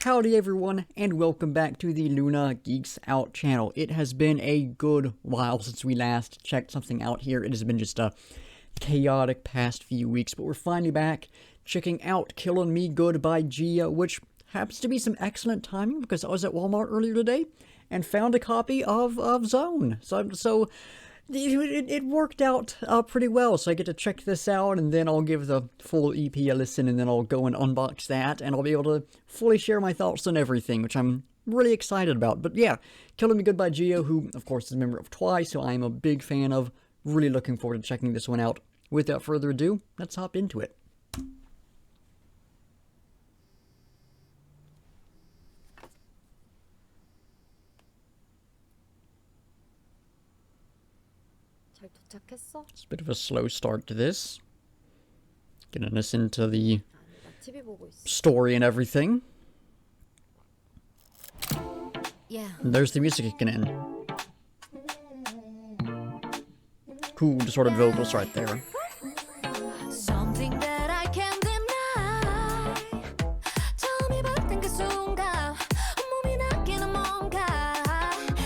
Howdy everyone, and welcome back to the Luna Geeks Out channel. It has been a good while since we last checked something out here. It has been just a chaotic past few weeks, but we're finally back checking out Killin Me Good by JIHYO, which happens to be some excellent timing because I was at Walmart earlier today and found a copy of Zone. So it worked out pretty well, so I get to check this out, and then I'll give the full EP a listen, and then I'll go and unbox that, and I'll be able to fully share my thoughts on everything, which I'm really excited about. But yeah, Killin Me Good by JIHYO, who, of course, is a member of Twice, who I'm a big fan of. Really looking forward to checking this one out. Without further ado, let's hop into it. 잘 도착했어? It's a bit of a slow start to this. Getting us into the 나 TV 보고 있어. story and everything. Yeah. And there's the music kicking in. Cool distorted vocals right there. Something that I can't deny. 처음이 봤던 그 순간 몸이 느끼는 뭔가.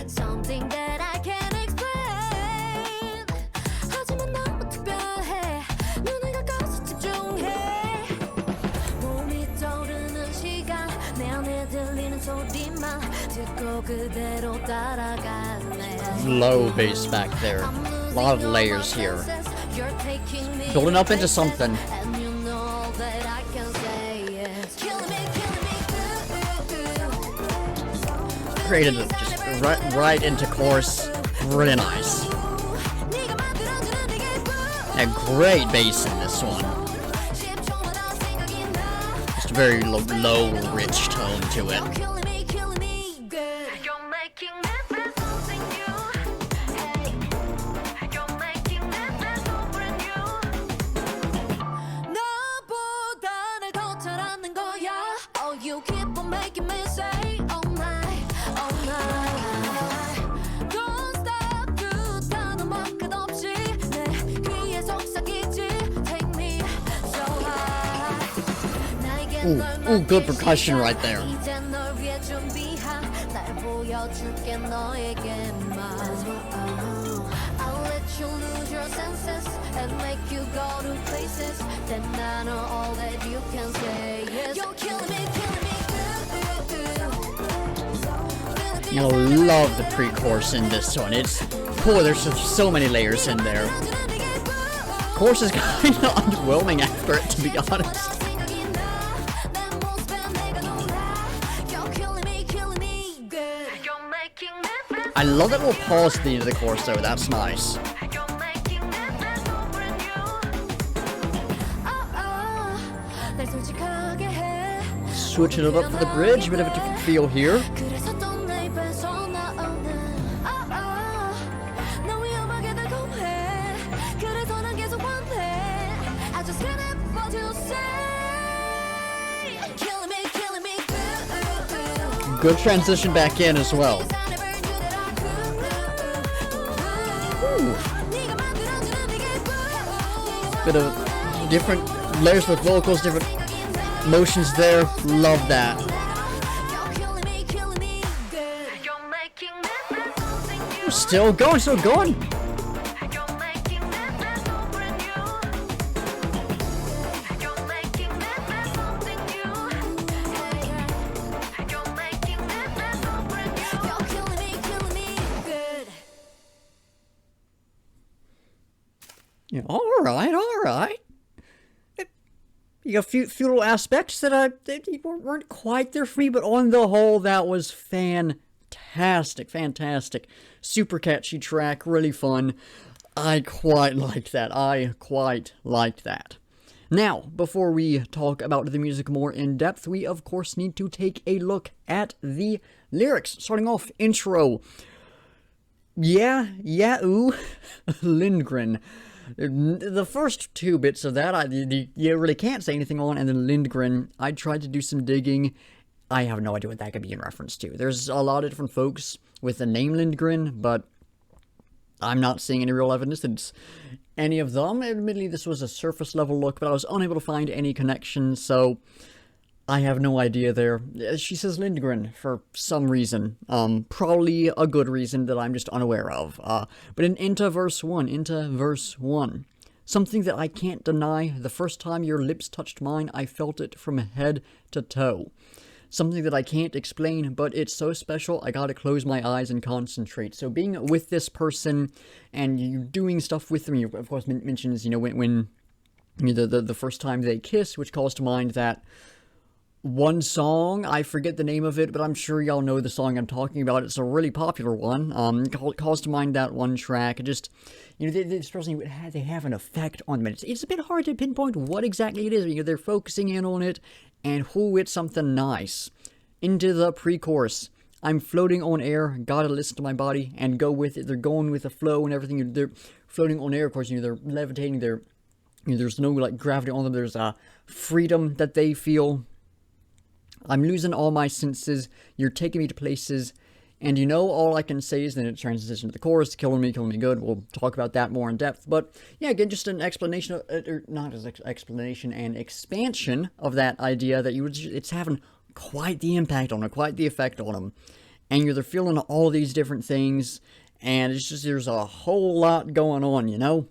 Something that I can't explain. 하지만 너무 특별해. 눈을 감고서 집중해. 몸이 떠오르는 시간 내 안에 들리는 소리만 듣고 그대로 따라갈래. Low bass back there. A lot of layers here. Building up into something. Created it just right into chorus. Really nice. A great bass in this one. Just a very low, rich tone to it. Ooh, good percussion right there. You'll love the pre-chorus in this one. It's cool, there's just so many layers in there. Chorus is kind of underwhelming after it, to be honest. I love that little pause at the end of the chorus though, that's nice. Switching it up for the bridge, a bit of a different feel here. Good transition back in as well. Bit of different layers with vocals, different motions there. Love that. Still going, still going. Yeah, all right. You got a few little aspects that weren't quite there for me, but on the whole, that was fantastic. Super catchy track, really fun. I quite liked that. Now, before we talk about the music more in depth, we of course need to take a look at the lyrics. Starting off, intro. Ooh, Lindgren. The first two bits of that, you really can't say anything on, and then Lindgren, I tried to do some digging. I have no idea what that could be in reference to. There's a lot of different folks with the name Lindgren, but I'm not seeing any real evidence that it's any of them. Admittedly, this was a surface level look, but I was unable to find any connections, so I have no idea there. She says Lindgren for some reason. Probably a good reason that I'm just unaware of. But into verse 1. Something that I can't deny. The first time your lips touched mine, I felt it from head to toe. Something that I can't explain, but it's so special, I gotta close my eyes and concentrate. So being with this person and you doing stuff with them, you of course mentions, when the first time they kiss, which calls to mind that one song, I forget the name of it, but I'm sure y'all know the song I'm talking about. It's a really popular one. Calls to mind that one track. Just, this person, they have an effect on them. It's a bit hard to pinpoint what exactly it is. They're focusing in on it, and it's something nice. Into the pre-chorus. I'm floating on air, gotta listen to my body, and go with it. They're going with the flow and everything. They're floating on air, of course, they're levitating. There's no, gravity on them. There's a freedom that they feel. I'm losing all my senses, you're taking me to places, and all I can say is, then it transitions to the chorus, Killin Me Good. We'll talk about that more in depth, but yeah, again, just an explanation, or not as explanation, and expansion of that idea that it's having quite the impact on them, quite the effect on them, and they're feeling all these different things, and it's just, there's a whole lot going on,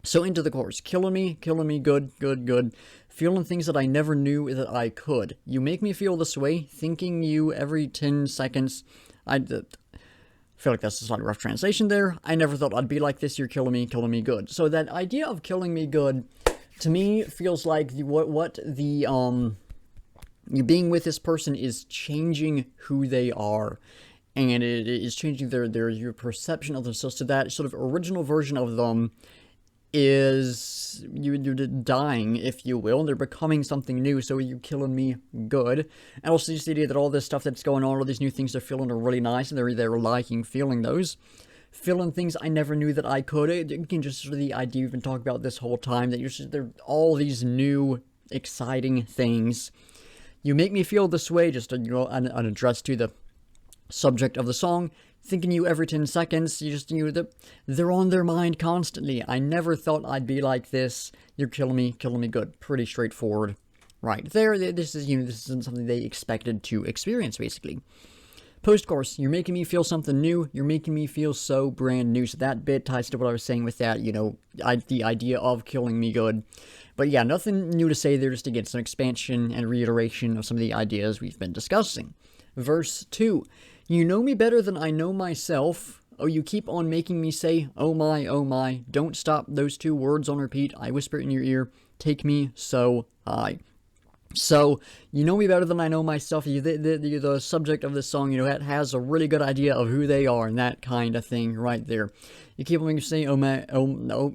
So into the chorus, Killin Me Good, good. Feeling things that I never knew that I could. You make me feel this way, thinking you every 10 seconds. I feel like that's a slightly rough translation there. I never thought I'd be like this, you're killing me good. So that idea of killing me good, to me, feels like you being with this person is changing who they are. And it is changing your perception of themselves. So that sort of original version of them is you're dying, if you will. They're becoming something new, so you're killing me good. And also just the idea that all this stuff that's going on, all these new things they're feeling are really nice, and they're liking feeling those. Feeling things I never knew that I could. Again, just sort of the idea we've been talking about this whole time, that they're all these new, exciting things. You make me feel this way, just an address to the subject of the song. Thinking you every 10 seconds, they're on their mind constantly. I never thought I'd be like this. You're killing me good. Pretty straightforward. Right there, this isn't something they expected to experience, basically. Post-chorus, you're making me feel something new. You're making me feel so brand new. So that bit ties to what I was saying with that, the idea of killing me good. But yeah, nothing new to say there, just again, some expansion and reiteration of some of the ideas we've been discussing. Verse 2. You know me better than I know myself. Oh, you keep on making me say, oh my, don't stop those two words on repeat. I whisper in your ear, take me so high. So, you know me better than I know myself. The subject of this song, has a really good idea of who they are and that kind of thing right there. You keep on making me say, oh my, oh no,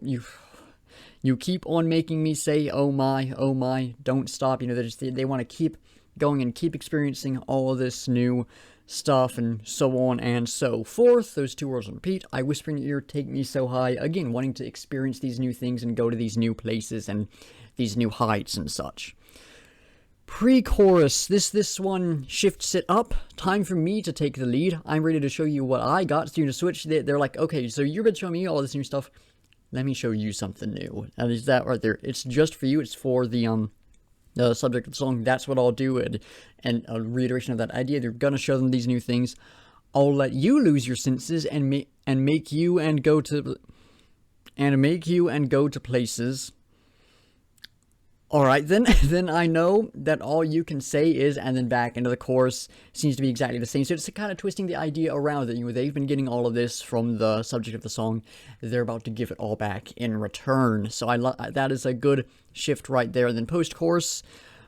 you keep on making me say, oh my, don't stop. They want to keep going and keep experiencing all of this new stuff and so on and so forth. Those two words on repeat. I whisper in your ear, take me so high. Again, wanting to experience these new things and go to these new places and these new heights and such. Pre-chorus. This one shifts it up. Time for me to take the lead. I'm ready to show you what I got. So to switch, they're like, okay, so you're going to show me all this new stuff. Let me show you something new. And is that right there? It's just for you. It's for the subject of the song. That's what I'll do, and a reiteration of that idea. They're gonna show them these new things. I'll let you lose your senses and make you go to places. All right, then I know that all you can say is, and then back into the chorus seems to be exactly the same. So it's kind of twisting the idea around that they've been getting all of this from the subject of the song. They're about to give it all back in return. So that is a good shift right there. And then post-chorus,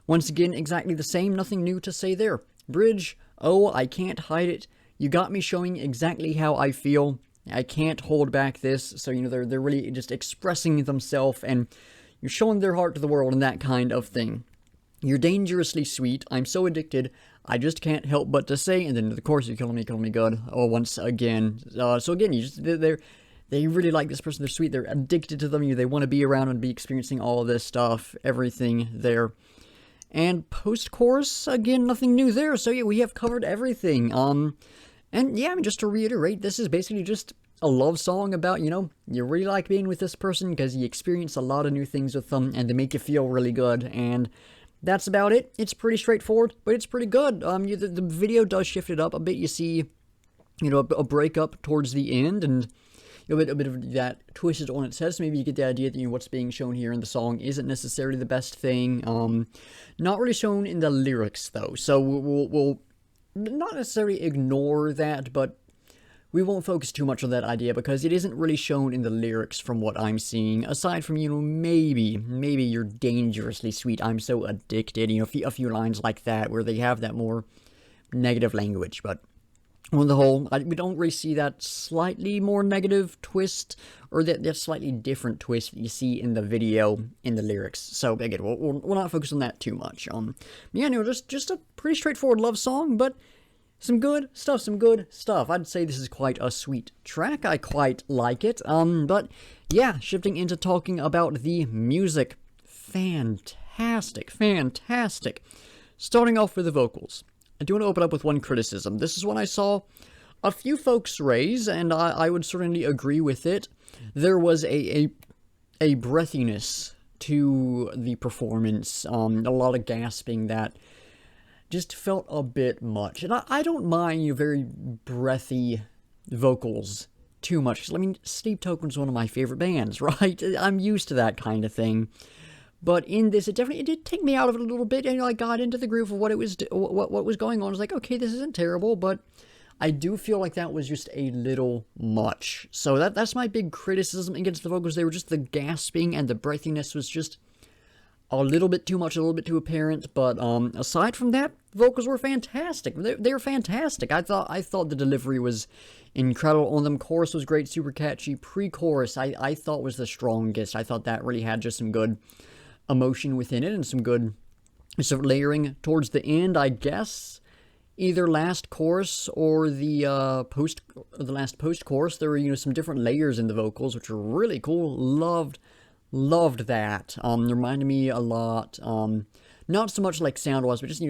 once again, exactly the same. Nothing new to say there. Bridge. Oh, I can't hide it. You got me showing exactly how I feel. I can't hold back this. So they're really just expressing themselves and you're showing their heart to the world and that kind of thing. You're dangerously sweet. I'm so addicted. I just can't help but to say. And then, of course, you're killing me good. Oh, once again. So again, they really like this person. They're sweet. They're addicted to them. They want to be around and be experiencing all of this stuff. Everything there. And post-chorus, again, nothing new there. So yeah, we have covered everything. And yeah, just to reiterate, this is basically just a love song about, you really like being with this person because you experience a lot of new things with them and they make you feel really good. And That's about it. It's pretty straightforward, but it's pretty good. The video does shift it up a bit. You see, a breakup towards the end, and a bit of that twisted on its head. So maybe you get the idea that what's being shown here in the song isn't necessarily the best thing. Not really shown in the lyrics though, so we'll not necessarily ignore that, but we won't focus too much on that idea because it isn't really shown in the lyrics from what I'm seeing. Aside from maybe you're dangerously sweet, I'm so addicted. A few lines like that where they have that more negative language, but on the whole, we don't really see that slightly more negative twist, or that slightly different twist that you see in the video, in the lyrics. So, again, we'll not focus on that too much. Just a pretty straightforward love song, but some good stuff. I'd say this is quite a sweet track. I quite like it. But, yeah, shifting into talking about the music. Fantastic. Starting off with the vocals. I do want to open up with one criticism. This is one I saw a few folks raise, and I would certainly agree with it. There was a breathiness to the performance, a lot of gasping that just felt a bit much. And I don't mind very breathy vocals too much. I mean, Sleep Token's one of my favorite bands, right? I'm used to that kind of thing. But in this, it did take me out of it a little bit, and I got into the groove of what was going on. I was like, okay, this isn't terrible, but I do feel like that was just a little much. So that's my big criticism against the vocals. They were just the gasping and the breathiness was just a little bit too much, a little bit too apparent. But aside from that, vocals were fantastic. They were fantastic. I thought the delivery was incredible on them. Chorus was great, super catchy. Pre-chorus, I thought was the strongest. I thought that really had just some good emotion within it and some good sort of layering towards the end. I guess either last chorus or the last post chorus, there were some different layers in the vocals, which were really cool. Loved that. Reminded me a lot, not so much like sound wise, but just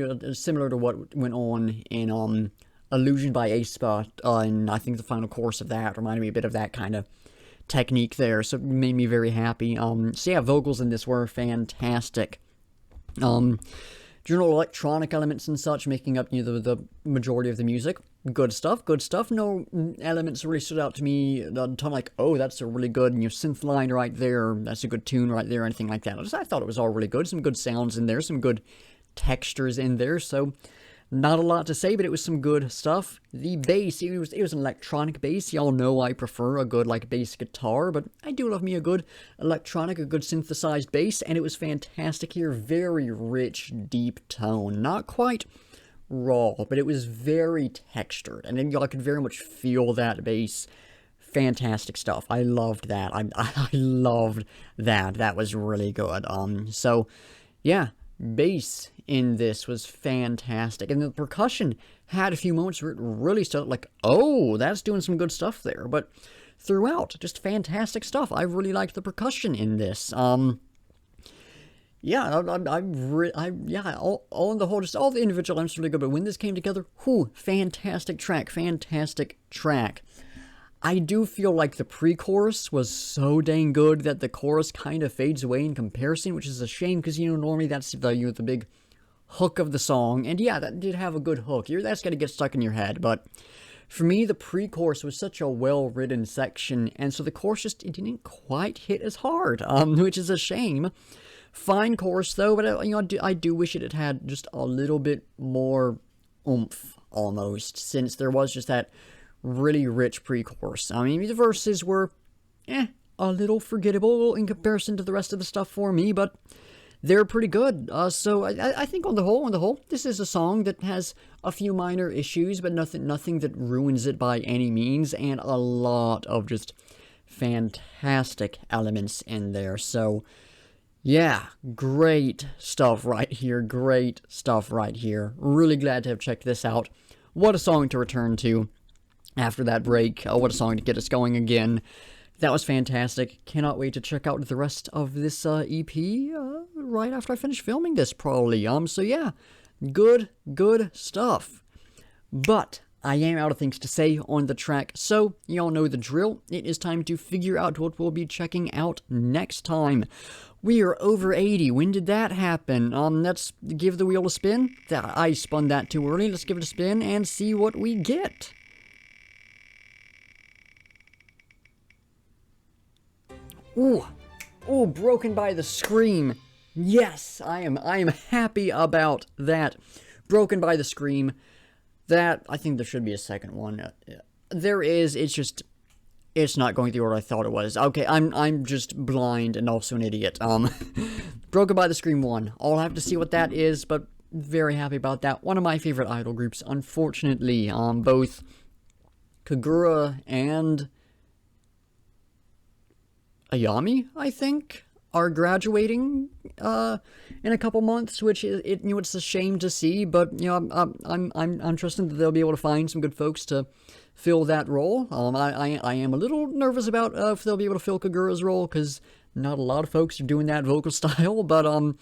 similar to what went on in Illusion by aespa, and I think the final chorus of that reminded me a bit of that kind of technique there, so it made me very happy. So yeah, vocals in this were fantastic. General electronic elements and such making up the majority of the music. Good stuff. No elements really stood out to me a ton, like, oh, that's a really good synth line right there, that's a good tune right there, anything like that. I thought it was all really good. Some good sounds in there, some good textures in there, so not a lot to say, but it was some good stuff. The bass, it was an electronic bass. Y'all know I prefer a good bass guitar, but I do love me a good electronic, a good synthesized bass, and it was fantastic here. Very rich, deep tone. Not quite raw, but it was very textured, and then y'all could very much feel that bass. Fantastic stuff. I loved that. I loved that. That was really good. So yeah, bass in this was fantastic, and the percussion had a few moments where it really started like, oh, that's doing some good stuff there, but throughout, just fantastic stuff. I really liked the percussion in this. On the whole, just all the individual elements were really good, but when this came together, fantastic track. I do feel like the pre-chorus was so dang good that the chorus kind of fades away in comparison, which is a shame because, normally that's the big hook of the song. And yeah, that did have a good hook. That's going to get stuck in your head. But for me, the pre-chorus was such a well-written section. And so the chorus it didn't quite hit as hard, which is a shame. Fine chorus though, but I do wish it had just a little bit more oomph almost, since there was just that really rich pre-chorus. I mean, the verses were a little forgettable in comparison to the rest of the stuff for me, but they're pretty good. So I think on the whole, this is a song that has a few minor issues, but nothing that ruins it by any means, and a lot of just fantastic elements in there. So yeah, great stuff right here. Really glad to have checked this out. What a song to return to after that break. What a song to get us going again. That was fantastic. Cannot wait to check out the rest of this EP right after I finish filming this, probably. So yeah, good stuff. But I am out of things to say on the track, so y'all know the drill. It is time to figure out what we'll be checking out next time. We are over 80. When did that happen? Let's give the wheel a spin. I spun that too early. Let's give it a spin and see what we get. Ooh, broken by the scream. Yes, I am happy about that. Broken by the scream. That, I think there should be a second one. There is, it's not going the order I thought it was. Okay, I'm just blind and also an idiot. Broken by the Scream 1. I'll have to see what that is, but very happy about that. One of my favorite idol groups, unfortunately. Both Kagura and Ayami, I think, are graduating in a couple months, which it's a shame to see, but I'm trusting that they'll be able to find some good folks to fill that role. I am a little nervous about if they'll be able to fill Kagura's role, because not a lot of folks are doing that vocal style, but I'm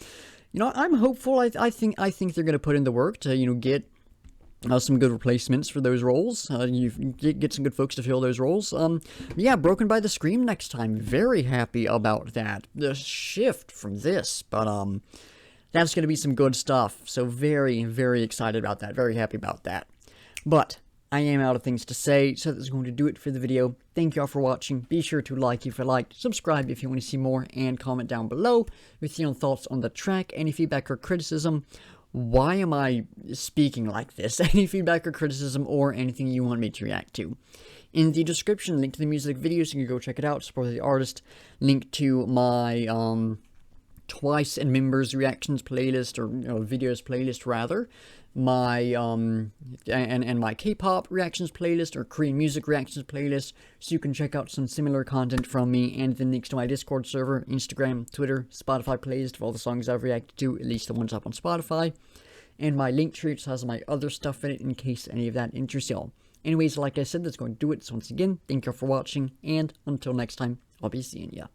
hopeful. I think they're going to put in the work to get some good replacements for those roles. You get some good folks to fill those roles. Yeah, Broken by the Scream next time. Very happy about that. The shift from this, but that's going to be some good stuff. So very, very excited about that. Very happy about that. But I am out of things to say, so that's going to do it for the video. Thank you all for watching. Be sure to like if you liked, subscribe if you want to see more, and comment down below with your own thoughts on the track, any feedback or criticism. Why am I speaking like this? Any feedback or criticism or anything you want me to react to. In the description, link to the music video so you can go check it out, support the artist. Link to my Twice and Members reactions playlist, or videos playlist rather. My and my K-pop reactions playlist, or Korean music reactions playlist, so you can check out some similar content from me, and then links to my Discord server, Instagram, Twitter, Spotify playlist of all the songs I've reacted to, at least the ones up on Spotify, and my link tree, which has my other stuff in it in case any of that interests y'all. Anyways, like I said, that's going to do it. So once again, thank you all for watching, and until next time, I'll be seeing ya.